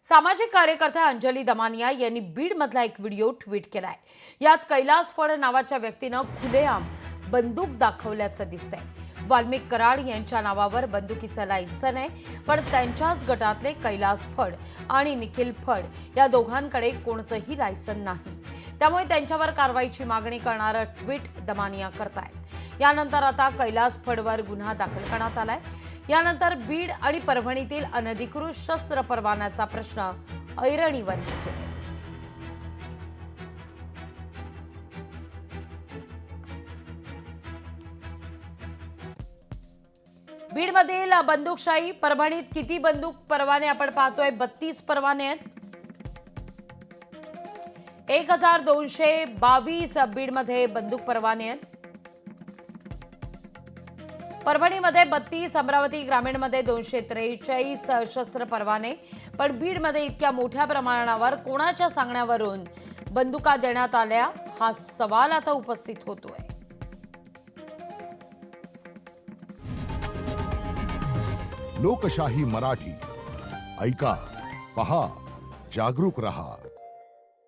सामाजिक कार्यकर्त्या अंजली दमानिया यांनी बीडमधला एक व्हिडिओ ट्विट केलाय। यात कैलास फड नावाच्या व्यक्तीनं खुलेआम बंदूक दाखवल्याचं दिसतंय। वाल्मिक कराड यांच्या नावावर बंदुकीचं लायसन आहे, पण त्यांच्याच गटातले कैलास फड आणि निखिल फड या दोघांकडे कोणतंही लायसन नाही। त्यामुळे त्यांच्यावर कारवाईची मागणी करणारं ट्विट दमानिया करतायत। यानंतर आता कैलास फडवर गुन्हा दाखल करण्यात आलाय। यानंतर बीड आणि परभणीतील अनधिकृत शस्त्र परवान्याचा प्रश्न ऐरणीवर येतोय। बीडमधील बंदूकशाही, परभणीत किती बंदूक परवाने आपण पाहतोय? 32 परवाने आहेत। 1222 बीडमध्ये बंदूक परवाने आहेत। परभणीमध्ये 32, अमरावती ग्रामीणमध्ये 243 शस्त्र परवाने। पण बीडमध्ये इतक्या मोठ्या प्रमाणावर कोणाच्या सांगण्यावरून बंदुका देण्यात आल्या, हा सवाल आता उपस्थित होतोय। लोकशाही मराठी ऐका, पहा, जागरूक रहा।